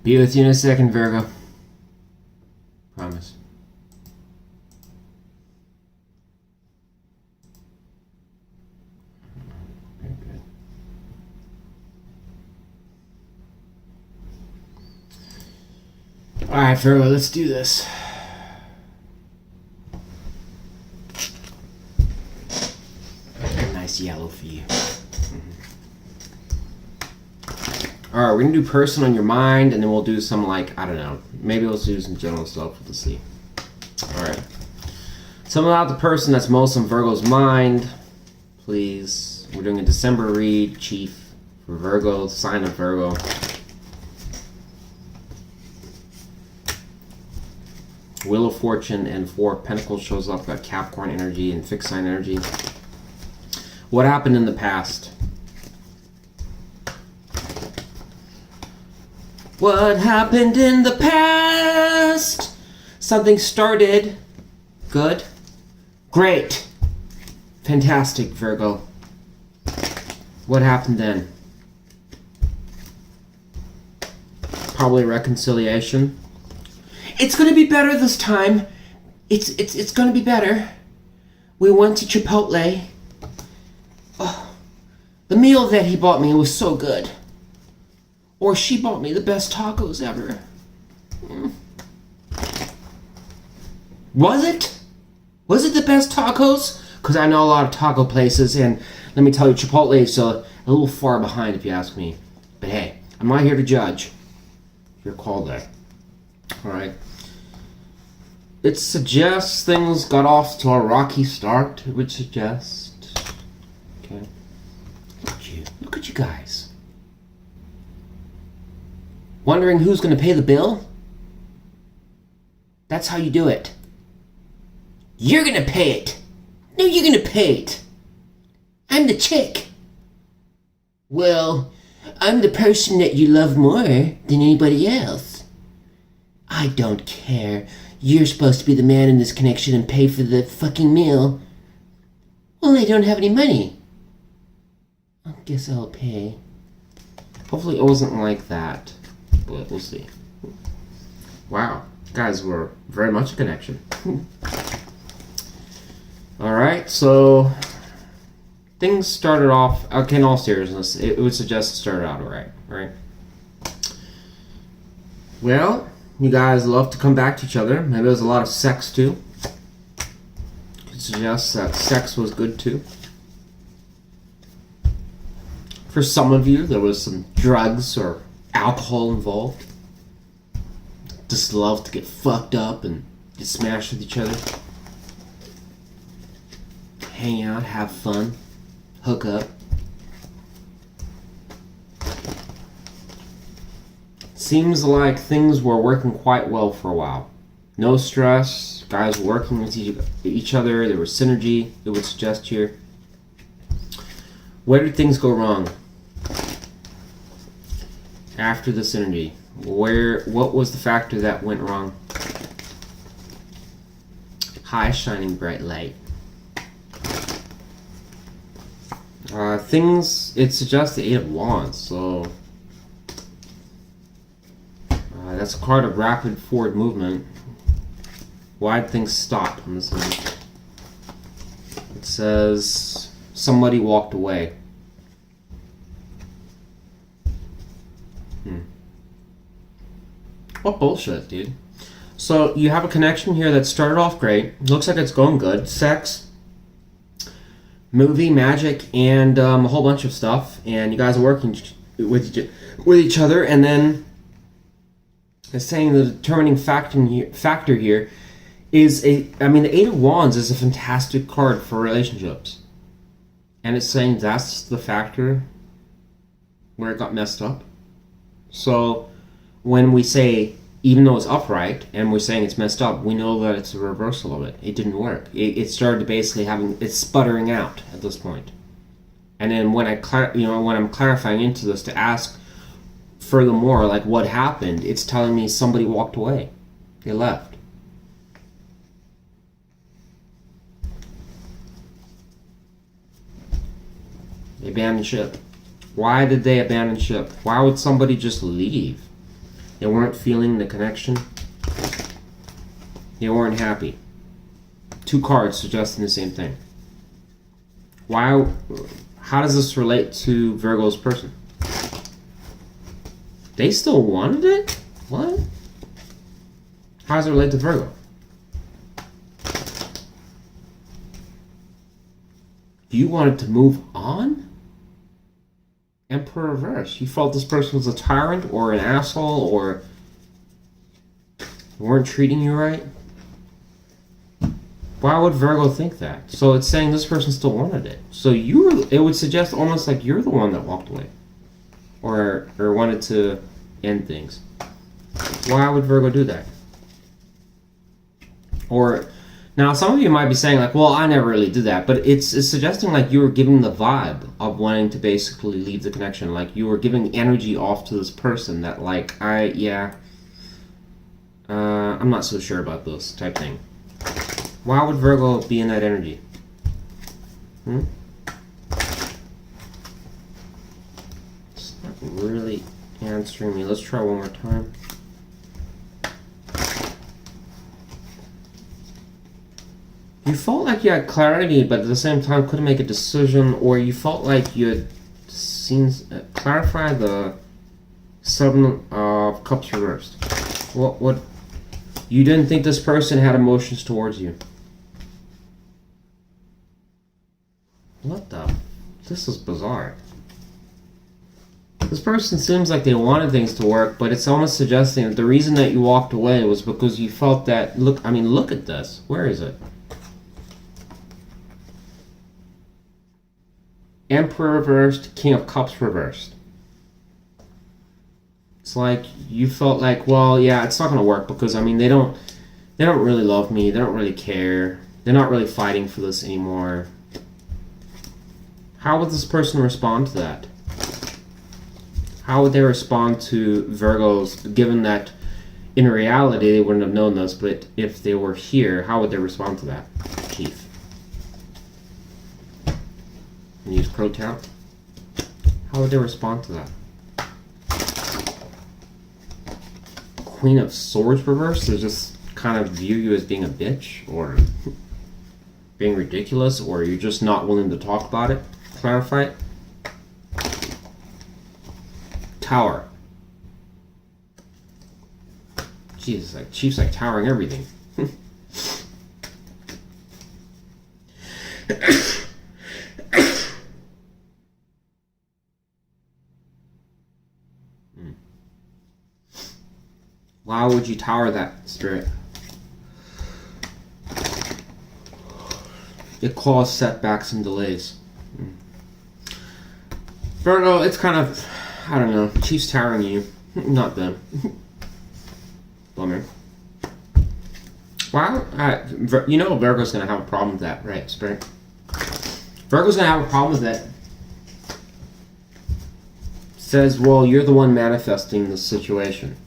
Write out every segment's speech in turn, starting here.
Be with you in a second, Virgo. Promise. Very good. Alright, Virgo, let's do this. Nice yellow for you. Alright, we're going to do person on your mind, and then we'll do some, like, I don't know. Maybe we'll do some general stuff. We'll see. Alright. Something about the person that's most on Virgo's mind, please. We're doing a December read, Chief, for Virgo, sign of Virgo. Wheel of Fortune and Four of Pentacles shows up. Got Capricorn energy and fixed sign energy. What happened in the past? What happened in the past? Something started. Good. Great. Fantastic, Virgo. What happened then? Probably reconciliation. It's gonna be better this time. It's gonna be better. We went to Chipotle. Oh, the meal that he bought me was so good. Or she bought me the best tacos ever. Was it? Was it the best tacos? Because I know a lot of taco places, and let me tell you, Chipotle is a little far behind if you ask me. But hey, I'm not here to judge. Your call there. Alright. It suggests things got off to a rocky start. It would suggest. Okay. Look at you. Look at you guys. Wondering who's going to pay the bill? That's how you do it. You're going to pay it. No, you're going to pay it. I'm the chick. Well, I'm the person that you love more than anybody else. I don't care. You're supposed to be the man in this connection and pay for the fucking meal. Well, I don't have any money. I guess I'll pay. Hopefully it wasn't like that. But we'll see. Wow. Guys, we're very much a connection. Alright, so things started off, okay, in all seriousness, it would suggest it started out alright, right? Well, you guys love to come back to each other. Maybe there was a lot of sex too. It suggests that sex was good too. For some of you, there was some drugs or alcohol involved. Just love to get fucked up and get smashed with each other. Hang out, have fun, hook up. Seems like things were working quite well for a while. No stress, guys working with each other, there was synergy, it would suggest here. Where did things go wrong? After the synergy, what was the factor that went wrong? High shining bright light. It suggests the Eight of Wands, so that's a card of rapid forward movement. Why did things stop on this one? It says somebody walked away. What bullshit, dude. So you have a connection here that started off great. Looks like it's going good. Sex, movie, magic, and a whole bunch of stuff. And you guys are working with each other. And then it's saying the determining factor here is the Eight of Wands is a fantastic card for relationships. And it's saying that's the factor where it got messed up. So when we say, even though it's upright, and we're saying it's messed up, we know that it's a reversal of it. It didn't work. It started basically it's sputtering out at this point. And then when I'm clarifying into this to ask furthermore, like what happened, it's telling me somebody walked away. They left. They abandoned ship. Why did they abandon ship? Why would somebody just leave? They weren't feeling the connection. They weren't happy. 2 cards suggesting the same thing. Why? How does this relate to Virgo's person? They still wanted it? What? How does it relate to Virgo? You wanted to move on? Emperor reverse. You felt this person was a tyrant or an asshole or weren't treating you right? Why would Virgo think that? So it's saying this person still wanted it. So it would suggest almost like you're the one that walked away. Or wanted to end things. Why would Virgo do that? Or, now some of you might be saying like, well, I never really did that. But it's suggesting like you were giving the vibe of wanting to basically leave the connection. Like you were giving energy off to this person that like, I'm not so sure about this type thing. Why would Virgo be in that energy? It's not really answering me. Let's try one more time. You felt like you had clarity, but at the same time couldn't make a decision, or you felt like you had seen clarify the 7 of Cups reversed. What? You didn't think this person had emotions towards you. What the? This is bizarre. This person seems like they wanted things to work, but it's almost suggesting that the reason that you walked away was because you felt that, look at this. Where is it? Emperor reversed, King of Cups reversed. It's like you felt like, well, yeah, it's not going to work because, they don't really love me. They don't really care. They're not really fighting for this anymore. How would this person respond to that? How would they respond to Virgos, given that in reality they wouldn't have known this, but if they were here, how would they respond to that? Chief. And use Crow Town. How would they respond to that? Queen of Swords reversed? They just kind of view you as being a bitch, or being ridiculous, or you're just not willing to talk about it? Clarify it. Tower. Jesus, like Chief's like towering everything. Why would you tower that, Spirit? It caused setbacks and delays. Virgo, it's kind of, I don't know, Chief's towering you, not them. Bummer. Wow, you know Virgo's going to have a problem with that, right, Spirit? Virgo's going to have a problem with that. Says, well, you're the one manifesting the situation.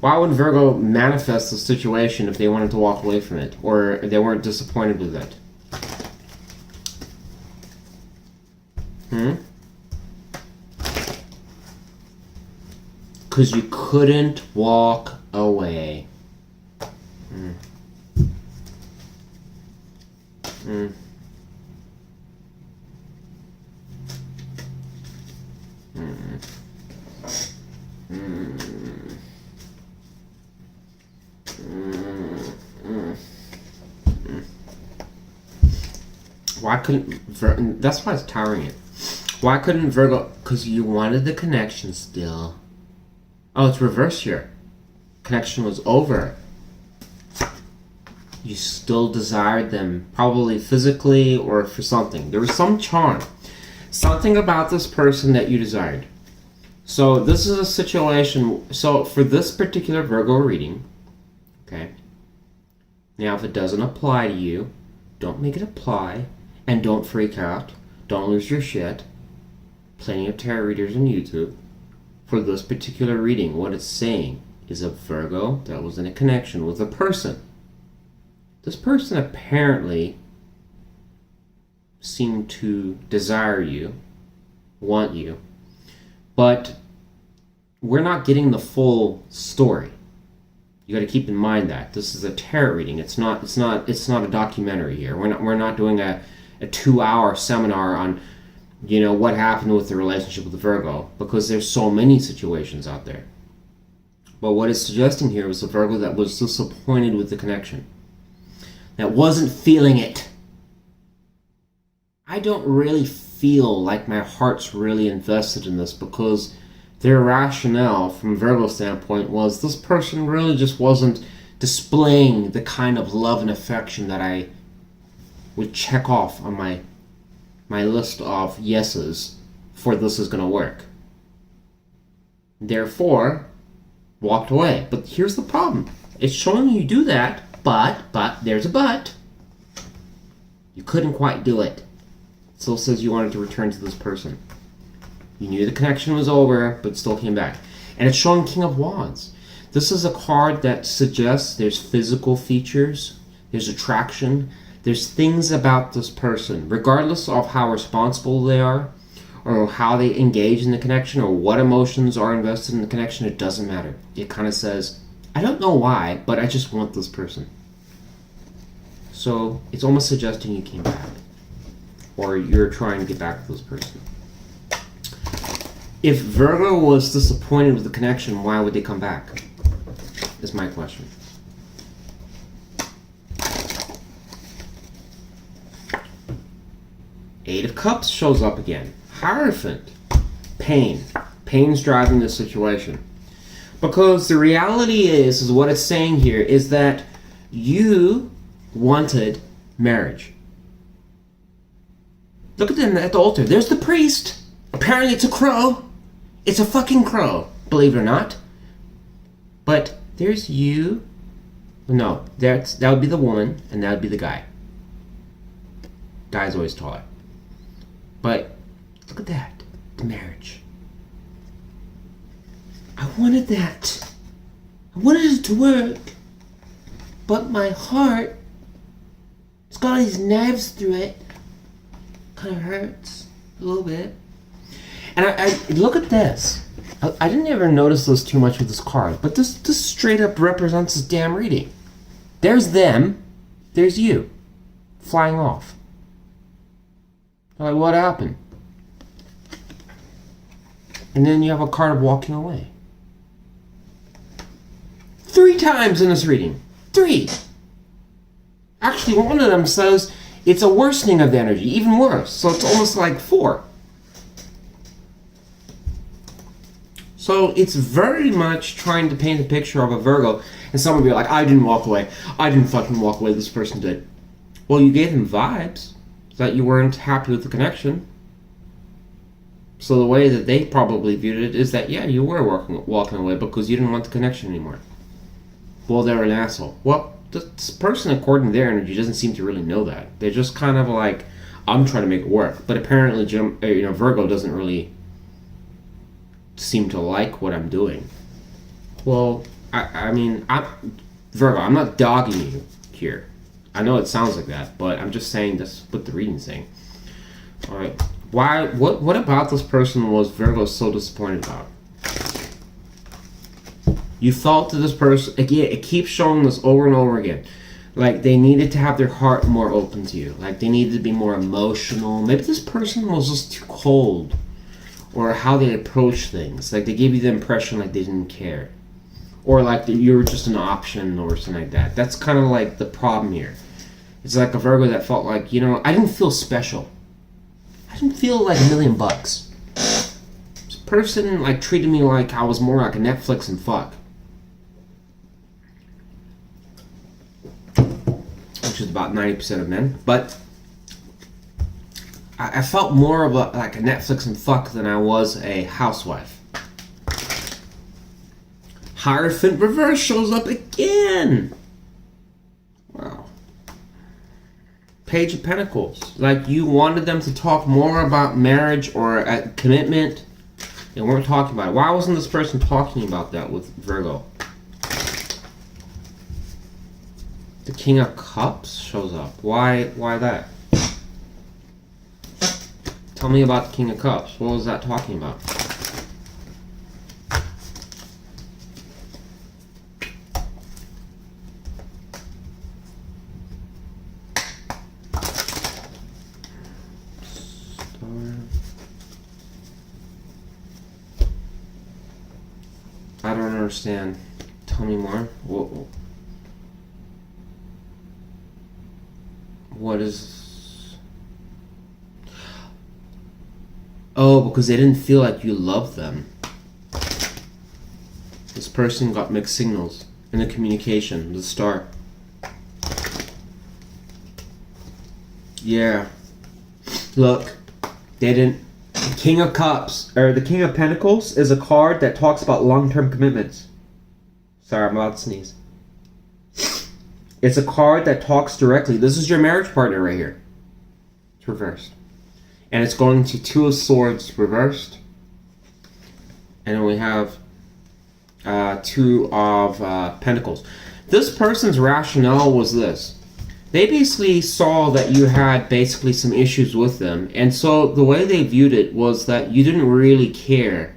Why would Virgo manifest the situation if they wanted to walk away from it, or they weren't disappointed with it? Because you couldn't walk away. Why couldn't that's why it's towering it. Why couldn't Virgo? Because you wanted the connection still. Oh, it's reversed here. Connection was over. You still desired them, probably physically or for something. There was some charm. Something about this person that you desired. So this is a situation. So for this particular Virgo reading, okay. Now if it doesn't apply to you, don't make it apply. And don't freak out. Don't lose your shit. Plenty of tarot readers on YouTube. For this particular reading, what it's saying is a Virgo that was in a connection with a person. This person apparently seemed to desire you, want you, but we're not getting the full story. You got to keep in mind that this is a tarot reading. It's not a documentary here. We're not doing a 2-hour seminar on, what happened with the relationship with the Virgo, because there's so many situations out there. But what it's suggesting here was the Virgo that was disappointed with the connection, that wasn't feeling it. I don't really feel like my heart's really invested in this, because their rationale from Virgo's standpoint was this person really just wasn't displaying the kind of love and affection that I would check off on my list of yeses for this is going to work. Therefore, walked away. But here's the problem. It's showing you do that, but there's a but. You couldn't quite do it. It still says you wanted to return to this person. You knew the connection was over, but still came back. And it's showing King of Wands. This is a card that suggests there's physical features, there's attraction, there's things about this person, regardless of how responsible they are, or how they engage in the connection, or what emotions are invested in the connection. It doesn't matter. It kind of says, I don't know why, but I just want this person. So it's almost suggesting you came back, or you're trying to get back to this person. If Virgo was disappointed with the connection, why would they come back? Is my question. Eight of Cups shows up again. Hierophant. Pain. Pain's driving this situation. Because the reality is what it's saying here is that you wanted marriage. Look at them at the altar. There's the priest. Apparently it's a crow. It's a fucking crow, believe it or not. But there's you. No, that would be the woman, and that would be the guy. Guy's always taller. But look at that. The marriage. I wanted that. I wanted it to work. But my heart, it's got all these knives through it. Kind of hurts a little bit. And I look at this. I didn't ever notice this too much with this card, but this straight up represents this damn reading. There's them, there's you, flying off. Like, what happened? And then you have a card of walking away. 3 times in this reading. 3. Actually, one of them says it's a worsening of the energy, even worse. So it's almost like 4. So it's very much trying to paint a picture of a Virgo, and someone will be like, I didn't walk away. I didn't fucking walk away. This person did. Well, you gave him vibes that you weren't happy with the connection. So the way that they probably viewed it is that, yeah, you were walking away because you didn't want the connection anymore. Well, they're an asshole. Well, this person, according to their energy, doesn't seem to really know that. They're just kind of like, I'm trying to make it work. But apparently, Virgo doesn't really seem to like what I'm doing. Well, Virgo, I'm not dogging you here. I know it sounds like that, but I'm just saying this what the reading's saying. All right. Why? What about this person was Virgo so disappointed about? You felt to this person, again, it keeps showing this over and over again. Like, they needed to have their heart more open to you. Like, they needed to be more emotional. Maybe this person was just too cold. Or how they approach things. Like, they gave you the impression like they didn't care. Or like you were just an option or something like that. That's kind of like the problem here. It's like a Virgo that felt like, I didn't feel special. I didn't feel like $1,000,000. This person like treated me like I was more like a Netflix and fuck. Which is about 90% of men. But I felt more of a Netflix and fuck than I was a housewife. Hierophant reverse shows up again. Wow. Page of Pentacles. Like, you wanted them to talk more about marriage or commitment. They weren't talking about it. Why wasn't this person talking about that with Virgo? The King of Cups shows up. Why that? Tell me about the King of Cups. What was that talking about? I don't understand. Tell me more. What is... Oh, because they didn't feel like you loved them. This person got mixed signals in the communication, the star. Yeah. Look, they didn't... The King of Cups, or the King of Pentacles, is a card that talks about long-term commitments. Sorry, I'm about to sneeze. It's a card that talks directly. This is your marriage partner right here. It's reversed. And it's going to Two of Swords reversed. And then we have Two of Pentacles. This person's rationale was this. They basically saw that you had basically some issues with them. And so the way they viewed it was that you didn't really care.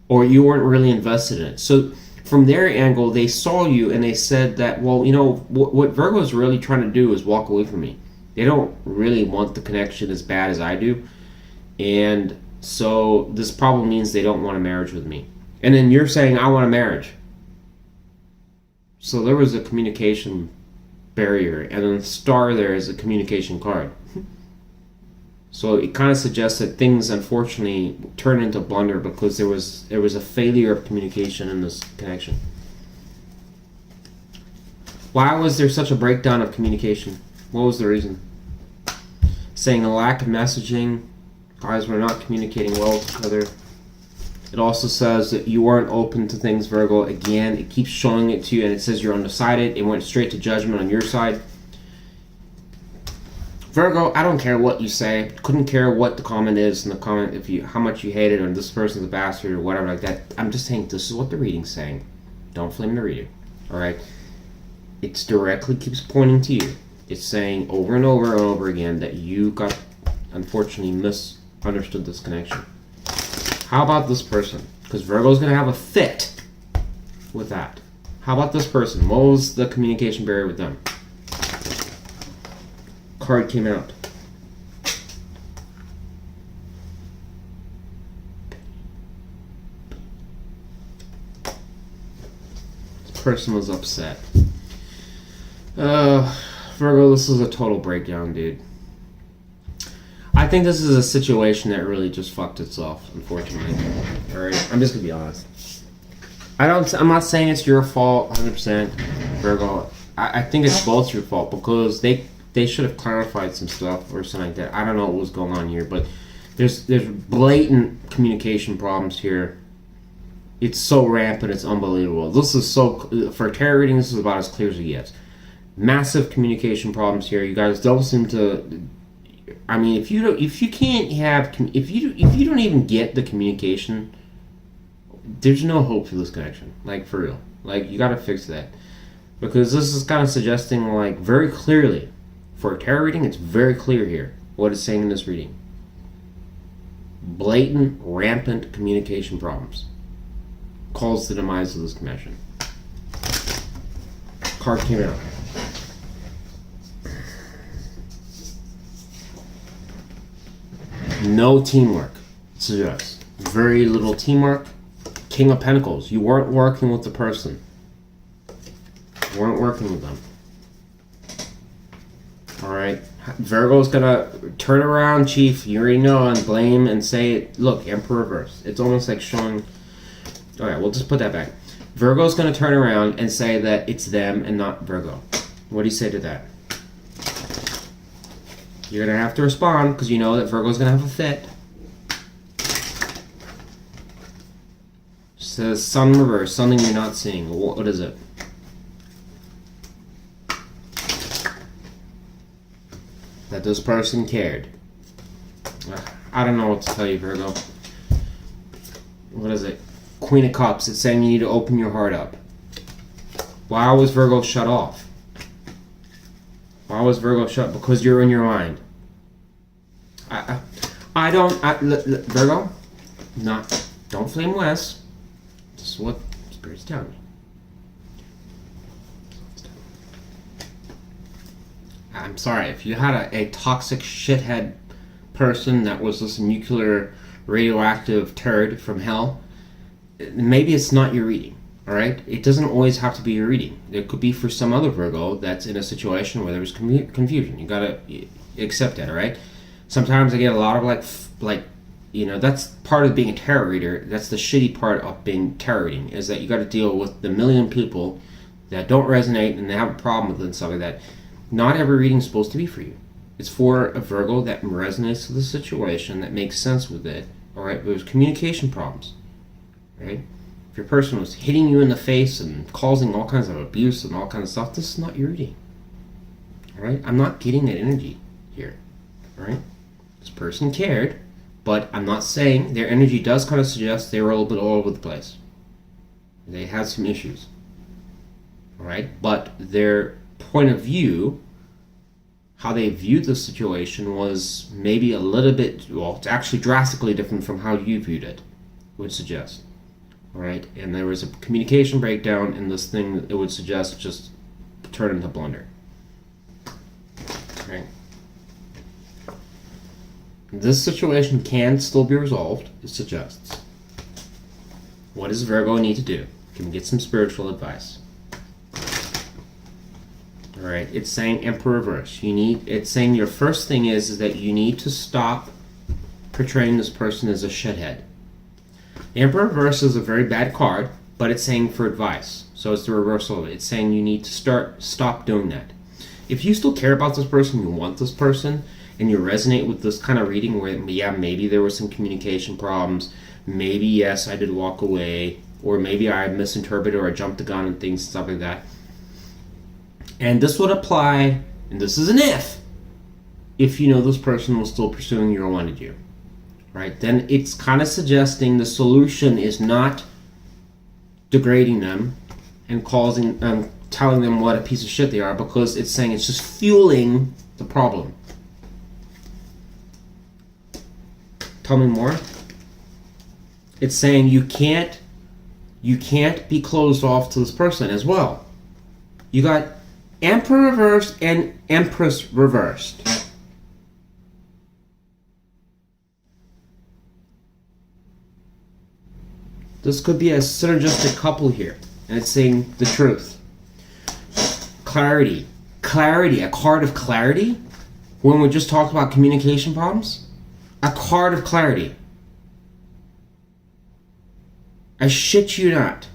Or you weren't really invested in it. So from their angle, they saw you and they said that, well, you know, what Virgo is really trying to do is walk away from me. They don't really want the connection as bad as I do. And so this probably means they don't want a marriage with me. And then you're saying, I want a marriage. So there was a communication barrier. And then the star there is a communication card. So it kind of suggests that things, unfortunately, turn into blunder because there was a failure of communication in this connection. Why was there such a breakdown of communication? What was the reason? Saying a lack of messaging, guys were not communicating well together. It also says that you weren't open to things, Virgo. Again, it keeps showing it to you, and it says you're undecided. It went straight to judgment on your side. Virgo, I don't care what you say. Couldn't care what the comment is in the comment, if you how much you hate it, or this person's a bastard, or whatever like that. I'm just saying this is what the reading's saying. Don't flame the reader. Alright? It directly keeps pointing to you. It's saying over and over and over again that you got, unfortunately, misunderstood this connection. How about this person? Because Virgo's going to have a fit with that. How about this person? What was the communication barrier with them? Card came out. This person was upset. Virgo, this is a total breakdown, dude. I think this is a situation that really just fucked itself, unfortunately. Alright, I'm just gonna be honest. I'm not saying it's your fault 100%, Virgo. I think it's both your fault because they should have clarified some stuff or something like that. I don't know what was going on here, but there's blatant communication problems here. It's so rampant, it's unbelievable. This is so, for tarot reading, this is about as clear as it gets. Massive communication problems here. You guys don't seem to. I mean, if you don't even get the communication, there's no hope for this connection. Like, for real. Like, you gotta fix that. Because this is kind of suggesting, like, very clearly, for a tarot reading, it's very clear here what it's saying in this reading. Blatant, rampant communication problems calls the demise of this connection. Card came out. No teamwork. Suggests very little teamwork. King of Pentacles. You weren't working with the person. You weren't working with them. Alright. Virgo's gonna turn around, Chief. You already know, and blame and say, look, Emperor reverse. It's almost like showing. Alright, we'll just put that back. Virgo's gonna turn around and say that it's them and not Virgo. What do you say to that? You're going to have to respond because you know that Virgo's going to have a fit. It says Sun reverse, something you're not seeing. What is it? That this person cared. I don't know what to tell you, Virgo. What is it? Queen of Cups. It's saying you need to open your heart up. Why was Virgo shut off? Why was Virgo shut? Because you're in your mind. Virgo, don't flame Wes. This is what Spirit's telling me. I'm sorry, if you had a toxic shithead person that was this nuclear radioactive turd from hell, maybe it's not your reading. All right, it doesn't always have to be a reading. It could be for some other Virgo that's in a situation where there's confusion. You gotta accept that. All right. Sometimes I get a lot of that's part of being a tarot reader. That's the shitty part of being tarot reading, is that you got to deal with the million people that don't resonate and they have a problem with it and stuff like that. Not every reading is supposed to be for you. It's for a Virgo that resonates with the situation, that makes sense with it. All right, there's communication problems. Right. If your person was hitting you in the face and causing all kinds of abuse and all kinds of stuff, this is not your reading. All right, I'm not getting that energy here. All right, this person cared, but I'm not saying their energy does kind of suggest they were a little bit all over the place. They had some issues. All right, but their point of view, how they viewed the situation, was maybe a little bit, well, it's actually drastically different from how you viewed it, would suggest. All right, and there was a communication breakdown in this thing that it would suggest just turn into blunder. Right. This situation can still be resolved, it suggests. What does Virgo need to do? Can we get some spiritual advice? All right, it's saying Emperor reverse. It's saying your first thing is that you need to stop portraying this person as a shithead. The Emperor reverse is a very bad card, but it's saying for advice. So it's the reversal of it. It's saying you need to stop doing that. If you still care about this person, you want this person, and you resonate with this kind of reading where, yeah, maybe there were some communication problems, maybe, yes, I did walk away, or maybe I misinterpreted or I jumped the gun and things, stuff like that. And this would apply, and this is an if you know this person was still pursuing you or wanted you. Right? Then it's kind of suggesting the solution is not degrading them and telling them what a piece of shit they are, because it's saying it's just fueling the problem. Tell me more. It's saying you can't be closed off to this person as well. You got Emperor reversed and Empress reversed. This could be a synergistic couple here, and it's saying the truth. Clarity, a card of clarity. When we just talked about communication problems, a card of clarity. I shit you not.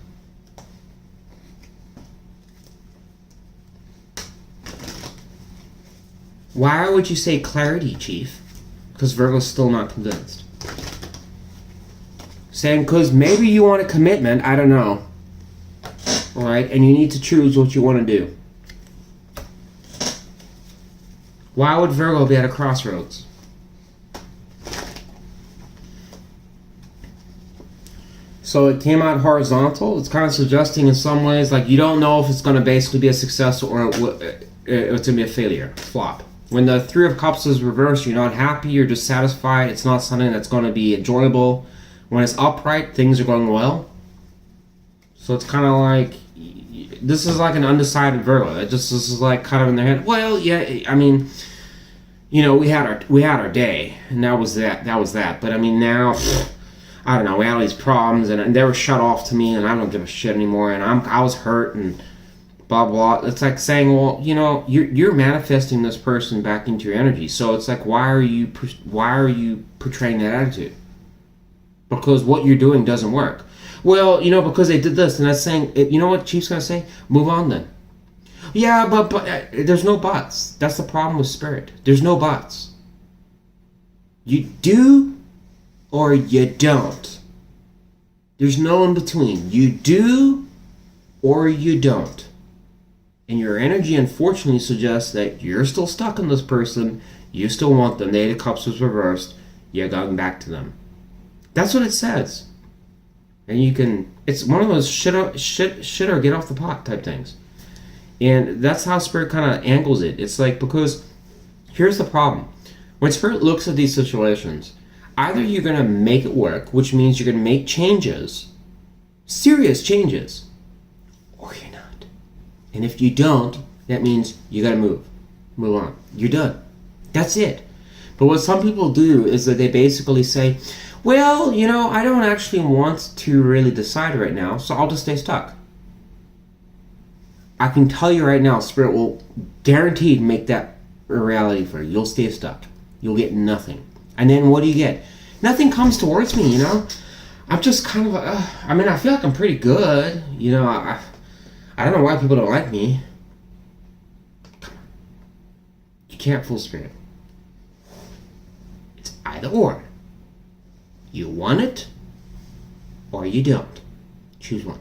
Why would you say clarity, Chief? Because Virgo's still not convinced. Saying, because maybe you want a commitment, I don't know. Alright, and you need to choose what you want to do. Why would Virgo be at a crossroads? So it came out horizontal. It's kind of suggesting in some ways, like, you don't know if it's going to basically be a success or it's going to be a failure, flop. When the Three of Cups is reversed, you're not happy, you're dissatisfied. It's not something that's going to be enjoyable. When it's upright, things are going well. So it's kind of like, this is like an undecided Virgo. This is like kind of in their head. Well, yeah, I mean, you know, we had our day, and that was that. But I mean, now, I don't know. We had all these problems, and they were shut off to me, and I don't give a shit anymore. And I was hurt, and blah blah. It's like saying, well, you know, you're manifesting this person back into your energy. So it's like, why are you portraying that attitude? Because what you're doing doesn't work. Well, you know, because they did this, and that's saying, you know what Chief's gonna say? Move on then. Yeah, but there's no buts. That's the problem with spirit. There's no buts. You do or you don't. There's no in between. You do or you don't. And your energy unfortunately suggests that you're still stuck on this person. You still want them. The Eight of Cups was reversed. You're going back to them. That's what it says. And you can, it's one of those shit or get off the pot type things. And that's how Spirit kind of angles it. It's like, because here's the problem. When Spirit looks at these situations, either you're going to make it work, which means you're going to make changes, serious changes, or you're not. And if you don't, that means you got to move on. You're done. That's it. But what some people do is that they basically say, well, you know, I don't actually want to really decide right now, so I'll just stay stuck. I can tell you right now, Spirit will guaranteed make that a reality for you. You'll stay stuck. You'll get nothing. And then what do you get? Nothing comes towards me, you know? I'm just kind of, I mean, I feel like I'm pretty good. You know, I don't know why people don't like me. Come on. You can't fool Spirit. It's either or. You want it, or you don't. Choose one.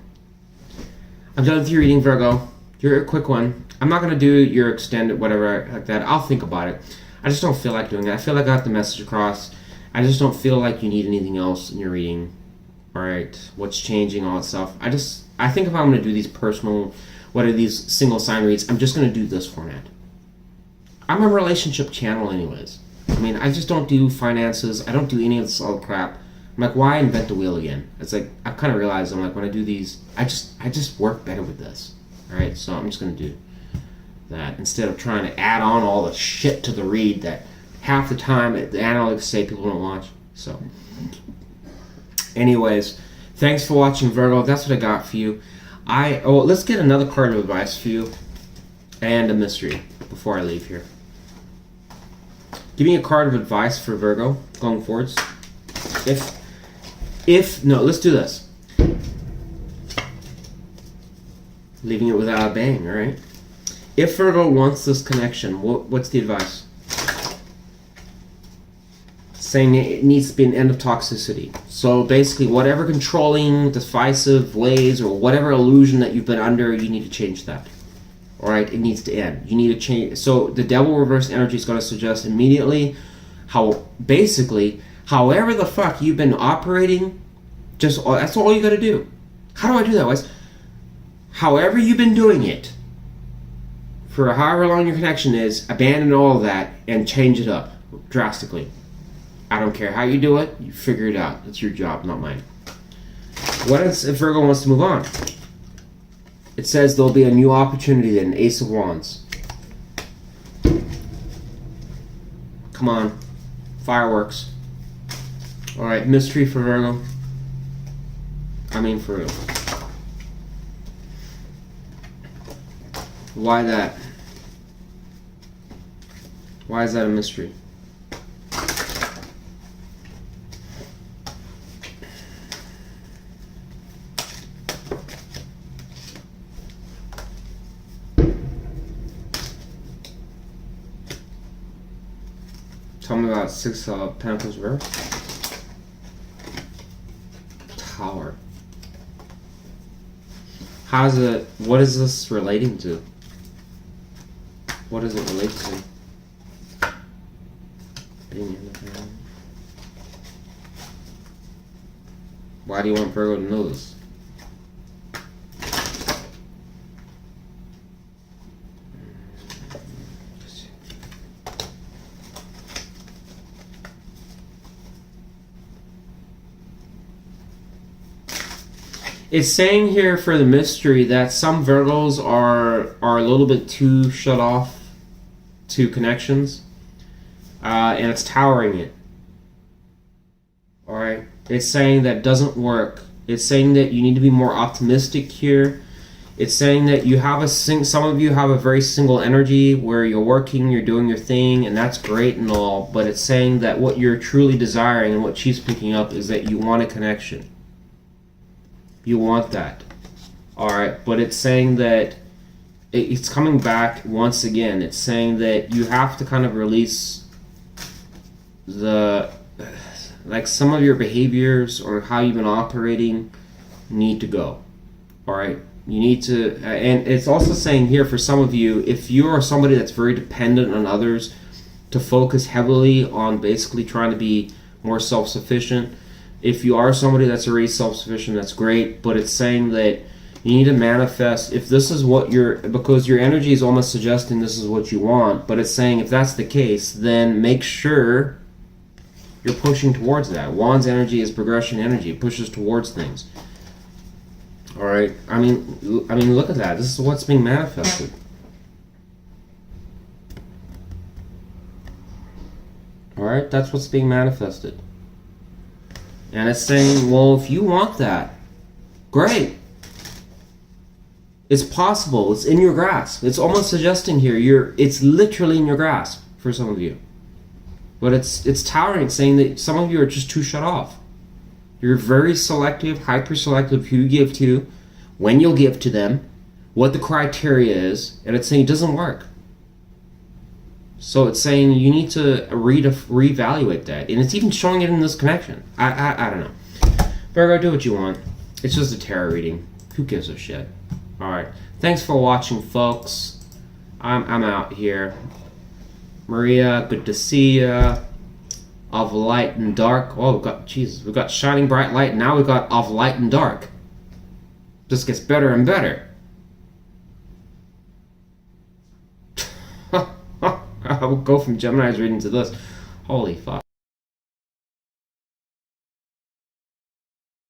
I'm done with your reading, Virgo. You're a quick one. I'm not going to do your extended whatever like that. I'll think about it. I just don't feel like doing it. I feel like I got the message across. I just don't feel like you need anything else in your reading. Alright, what's changing, all that stuff. I think if I'm going to do these personal, what are these single sign reads, I'm just going to do this format. I'm a relationship channel anyways. I mean, I just don't do finances. I don't do any of this other crap. I'm like, why invent the wheel again? It's like, I've kind of realized, I'm like, when I do these, I just work better with this. Alright, so I'm just going to do that instead of trying to add on all the shit to the read that half the time the analytics say people don't watch. So, anyways, thanks for watching, Virgo. That's what I got for you. Let's get another card of advice for you and a mystery before I leave here. Give me a card of advice for Virgo going forwards. No, let's do this. Leaving it without a bang, all right? If Virgo wants this connection, what's the advice? Saying it needs to be an end of toxicity. So basically, whatever controlling, divisive ways, or whatever illusion that you've been under, you need to change that. All right, it needs to end. You need to change. So the devil reverse energy is going to suggest immediately how basically, however the fuck you've been operating, that's all you got to do. How do I do that, Wes? However you've been doing it, for however long your connection is, abandon all of that and change it up drastically. I don't care how you do it, you figure it out. It's your job, not mine. What if Virgo wants to move on? It says there'll be a new opportunity then, Ace of Wands. Come on. Fireworks. Alright, mystery for Virgo. I mean for real. Why that? Why is that a mystery? Tell me about Six of Pentacles reverse. Tower. What is this relating to? What does it relate to? Why do you want Virgo to know this? It's saying here for the mystery that some Virgos are a little bit too shut off to connections, and it's towering it. Alright? It's saying that doesn't work. It's saying that you need to be more optimistic here. It's saying that you have some of you have a very single energy where you're working, you're doing your thing, and that's great and all, but it's saying that what you're truly desiring and what she's picking up is that you want a connection. You want that. Alright, but it's saying that it's coming back once again. It's saying that you have to kind of release like some of your behaviors or how you've been operating need to go. Alright, you need to, and it's also saying here for some of you, if you are somebody that's very dependent on others, to focus heavily on basically trying to be more self-sufficient. If you are somebody that's already self-sufficient, that's great, but it's saying that you need to manifest, if this is what because your energy is almost suggesting this is what you want, but it's saying if that's the case, then make sure you're pushing towards that. Wands energy is progression energy. It pushes towards things. Alright? I mean, look at that. This is what's being manifested. Alright? That's what's being manifested. And it's saying, well, if you want that, great. It's possible. It's in your grasp. It's almost suggesting here it's literally in your grasp for some of you. But it's towering, saying that some of you are just too shut off. You're very selective, hyper selective who you give to, when you'll give to them, what the criteria is, and it's saying it doesn't work. So it's saying you need to reevaluate that, and it's even showing it in this connection. I don't know. Virgo, do what you want. It's just a tarot reading. Who gives a shit? All right. Thanks for watching, folks. I'm out here. Maria, good to see ya. Of light and dark. Oh, we've got shining bright light. Now we've got of light and dark. Just gets better and better. I'll go from Gemini's reading to this. Holy fuck.